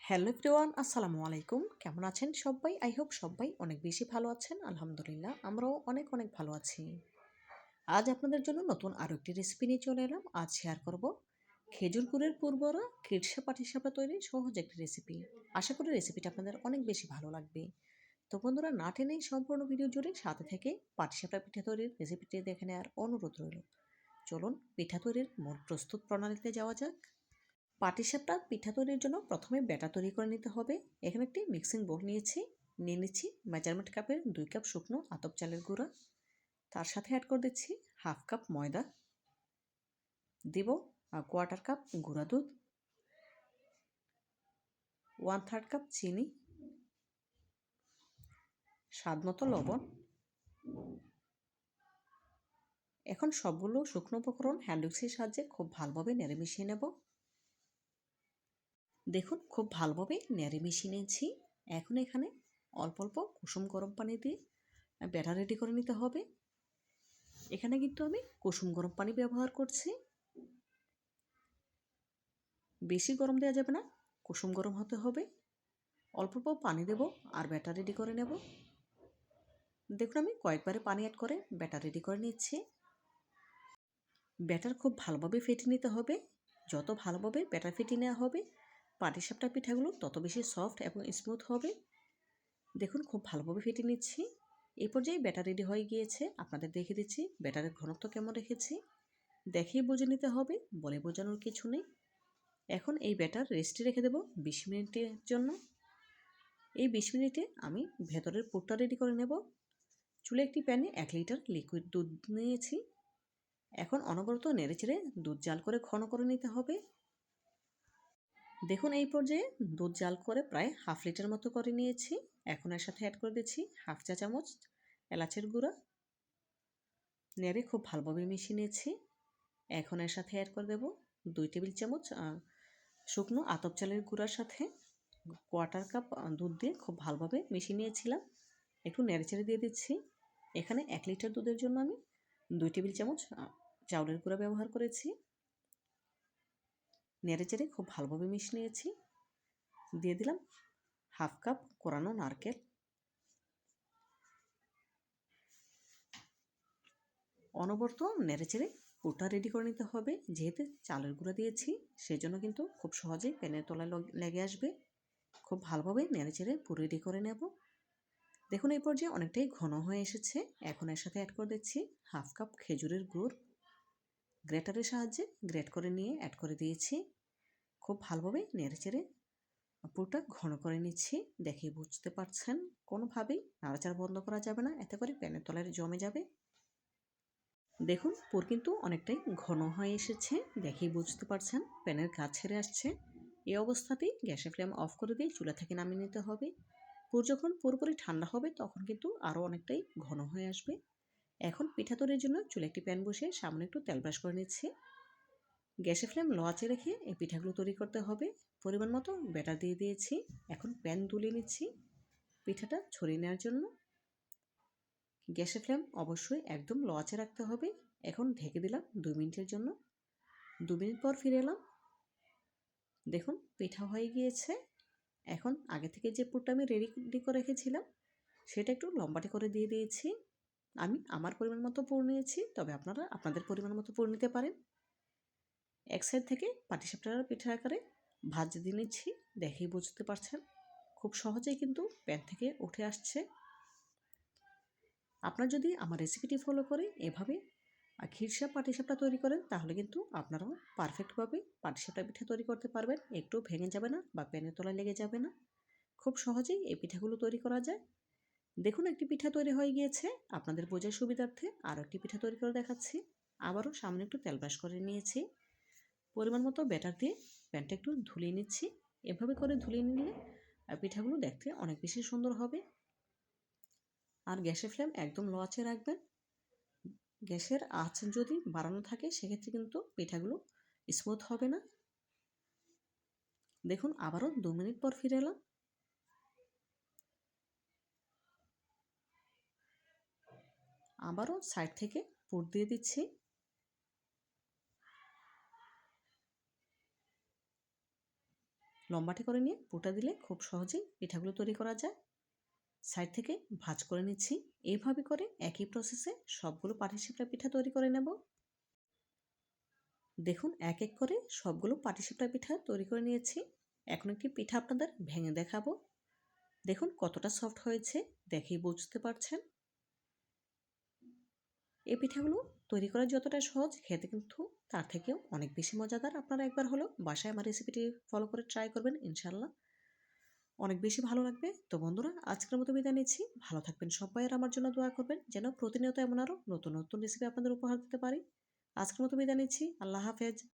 Hello everyone, আসসালামু আলাইকুম। কেমন আছেন সবাই? আই হোপ সবাই অনেক বেশি ভালো আছেন। আলহামদুলিল্লাহ আমরাও অনেক অনেক ভালো আছি। আজ আপনাদের জন্য নতুন আরও একটি রেসিপি নিয়ে চলে এলাম। আজ শেয়ার করব খেজুর গুড়ের পুরবরা খিরসা পাটিসাপটা তৈরির সহজ একটি রেসিপি। আশা করি রেসিপিটা আপনাদের অনেক বেশি ভালো লাগবে। তো বন্ধুরা, না টেনেই সম্পূর্ণ ভিডিও জুড়ে সাথে থেকে পাটিসাপটা পিঠা তৈরির রেসিপিটি দেখে নেওয়ার অনুরোধ রইল। চলুন পিঠা তৈরির মূল প্রস্তুত প্রণালীতে যাওয়া যাক। পাটিসাপটা পিঠা তৈরির জন্য প্রথমে ব্যাটার তৈরি করে নিতে হবে। এখানে একটি মিক্সিং বোল নিয়ে নিচ্ছি মেজারমেন্ট কাপের 2 কাপ শুকনো আতপ চালের গুঁড়া। তার সাথে অ্যাড করে দিচ্ছি হাফ কাপ ময়দা, দিব কোয়ার্টার কাপ গুঁড়া দুধ, 1/3 কাপ চিনি, স্বাদ মতো লবণ। এখন সবগুলো শুকনো উপকরণ হ্যান্ড উইক্সের সাহায্যে খুব ভালোভাবে নেড়ে মিশিয়ে নেব। দেখুন খুব ভালোভাবে নেড়ে মিশিয়ে নিয়েছি। এখন এখানে অল্প অল্প কুসুম গরম পানি দিয়ে ব্যাটার রেডি করে নিতে হবে। এখানে কিন্তু আমি কুসুম গরম পানি ব্যবহার করছি। বেশি গরম দেওয়া যাবে না, কুসুম গরম হতে হবে। অল্প অল্প পানি দেব আর ব্যাটার রেডি করে নেব। দেখুন আমি কয়েকবারে পানি অ্যাড করে ব্যাটার রেডি করে নিচ্ছি। ব্যাটার খুব ভালোভাবে ফেটে নিতে হবে। যত ভালোভাবে ব্যাটার ফেটে নেওয়া হবে পাটিসাপটা পিঠাগুলো তত বেশি সফট এবং স্মুথ হবে। দেখুন খুব ভালোভাবে ফেটে নিচ্ছি। এই পর্যায়ে ব্যাটার রেডি হয়ে গিয়েছে। আপনাদের দেখে দিচ্ছি ব্যাটারের ঘনত্ব কেমন রেখেছি। দেখেই বুঝে নিতে হবে, বলে বোঝানোর কিছু নেই। এখন এই ব্যাটার রেস্টে রেখে দেব 20 মিনিটের জন্য। এই 20 মিনিটে আমি ভেতরের পুরটা রেডি করে নেব। চুলে একটি প্যানে 1 লিটার লিকুইড দুধ নিয়েছি। এখন অনবরত নেড়েচেড়ে দুধ জাল করে ঘন করে নিতে হবে। দেখুন এই পর্যায়ে দুধ জাল করে প্রায় হাফ লিটার মতো করে নিয়েছি। এখন এর সাথে অ্যাড করে দিচ্ছি হাফ চা চামচ এলাচের গুঁড়া। নেড়ে খুব ভালোভাবে মিশিয়ে নিয়েছি। এখন এর সাথে অ্যাড করে দেব 2 টেবিল চামচ শুকনো আতপ চালের গুঁড়ার সাথে কোয়ার্টার কাপ দুধ দিয়ে খুব ভালোভাবে মিশিয়ে নিয়েছিলাম। একটু নেড়েচেড়ে দিয়ে দিচ্ছি। এখানে 1 লিটার দুধের জন্য আমি 2 টেবিল চামচ চাউলের গুঁড়া ব্যবহার করেছি। নেড়েচেড়ে খুব ভালোভাবে মিশিয়ে নিয়েছি। দিয়ে দিলাম হাফ কাপ কোরানো নারকেল। অনবরত নেড়েচেড়ে পুরটা রেডি করে নিতে হবে। যেহেতু চালের গুঁড়া দিয়েছি সেজন্য কিন্তু খুব সহজেই প্যানের তলায় লেগে আসবে। খুব ভালোভাবে নেড়েচেড়ে পুর রেডি করে নেব। দেখুন এই পর্যায়ে অনেকটাই ঘন হয়ে এসেছে। এখন এর সাথে অ্যাড করে দিচ্ছি হাফ কাপ খেজুরের গুড়। গ্রেটারের সাহায্যে গ্রেট করে নিয়ে অ্যাড করে দিয়েছি। খুব ভালোভাবে নেড়েচেড়ে পুরটা ঘন করে নিচ্ছি। দেখে বুঝতে পারছেন কোনোভাবেই নাড়াচাড়া বন্ধ করা যাবে না, এতে করে প্যানের তলায় জমে যাবে। দেখুন পুর কিন্তু অনেকটাই ঘন হয়ে এসেছে। দেখেই বুঝতে পারছেন প্যানের গা ছেড়ে আসছে। এই অবস্থাতেই গ্যাসের ফ্লেম অফ করে দিয়ে চুলা থেকে নামিয়ে নিতে হবে। পুর যখন পুরোপুরি ঠান্ডা হবে তখন কিন্তু আরও অনেকটাই ঘন হয়ে আসবে। এখন পিঠা তৈরির জন্য চুলে একটি প্যান বসিয়ে সামনে একটু তেল ব্রাশ করে নিচ্ছি। গ্যাসের ফ্লেম লো আঁচে রেখে এই পিঠাগুলো তৈরি করতে হবে। পরিমাণ মতো ব্যাটার দিয়ে দিয়েছি। এখন প্যান তুলে নিচ্ছি পিঠাটা ছড়িয়ে নেওয়ার জন্য। গ্যাসের ফ্লেম অবশ্যই একদম লো আঁচে রাখতে হবে। এখন ঢেকে দিলাম 2 মিনিটের জন্য। 2 মিনিট পর ফিরে এলাম। দেখুন পিঠা হয়ে গিয়েছে। এখন আগে থেকে যে পুরটা আমি রেডি করে রেখেছিলাম সেটা একটু লম্বাটে করে দিয়ে দিয়েছি। আমি আমার পরিমাণ মতো পুর নিয়েছি, তবে আপনারা আপনাদের পরিমাণ মতো পুর নিতে পারেন। এক সাইড থেকে পাটিসাপটার পিঠার আকারে ভাজে দিয়ে নিচ্ছি। দেখেই বুঝতে পারছেন খুব সহজেই কিন্তু প্যান থেকে উঠে আসছে। আপনারা যদি আমার রেসিপিটি ফলো করে এভাবে খিরসা পাটিসাপটা তৈরি করেন তাহলে কিন্তু আপনারাও পারফেক্টভাবে পাটিসাপটা পিঠা তৈরি করতে পারবেন। একটু ভেঙে যাবে না বা প্যানের তলায় লেগে যাবে না। খুব সহজেই এই পিঠাগুলো তৈরি করা যায়। দেখুন একটি পিঠা তৈরি হয়ে গিয়েছে। আপনাদের বোঝার সুবিধার্থে আরও একটি পিঠা তৈরি করে দেখাচ্ছি। আবারও সামনে একটু তেল ব্রাশ করে নিয়েছি। পরিমাণ মতো ব্যাটার দিয়ে প্যানটা একটু ধুলিয়ে নিচ্ছি। এভাবে করে ধুলিয়ে নিলে পিঠাগুলো দেখতে অনেক বেশি সুন্দর হবে। আর গ্যাসের ফ্লেম একদম লো আঁচে রাখবেন। গ্যাসের আঁচ যদি বাড়ানো থাকে সেক্ষেত্রে কিন্তু পিঠাগুলো স্মুথ হবে না। দেখুন আবারও 2 মিনিট পর ফিরে এলাম। আবারও সাইড থেকে পুর দিয়ে দিচ্ছি। লম্বাটে করে নিয়ে পুরটা দিলে খুব সহজেই পিঠাগুলো তৈরি করা যায়। সাইড থেকে ভাঁজ করে নিচ্ছি। এইভাবে করে একই প্রসেসে সবগুলো পাটিসাপটা পিঠা তৈরি করে নেব। দেখুন এক এক করে সবগুলো পাটিসাপটা পিঠা তৈরি করে নিয়েছি। এখন একটি পিঠা আপনাদের ভেঙে দেখাবো। দেখুন কতটা সফট হয়েছে, দেখেই বুঝতে পারছেন। এই পিঠাগুলো তৈরি করা যতটা সহজ, খেতে কিন্তু তার থেকেও অনেক বেশি মজাদার। আপনারা একবার হলেও বাসায় আমার রেসিপিটি ফলো করে ট্রাই করবেন, ইনশাল্লাহ অনেক বেশি ভালো লাগবে। তো বন্ধুরা, আজকের মতো বিদায় নিচ্ছি। ভালো থাকবেন সবাই, আর আমার জন্য দোয়া করবেন যেন প্রতিনিয়ত এমন আরও নতুন নতুন রেসিপি আপনাদের উপহার দিতে পারি। আজকের মতো বিদায় নিচ্ছি। আল্লাহ হাফেজ।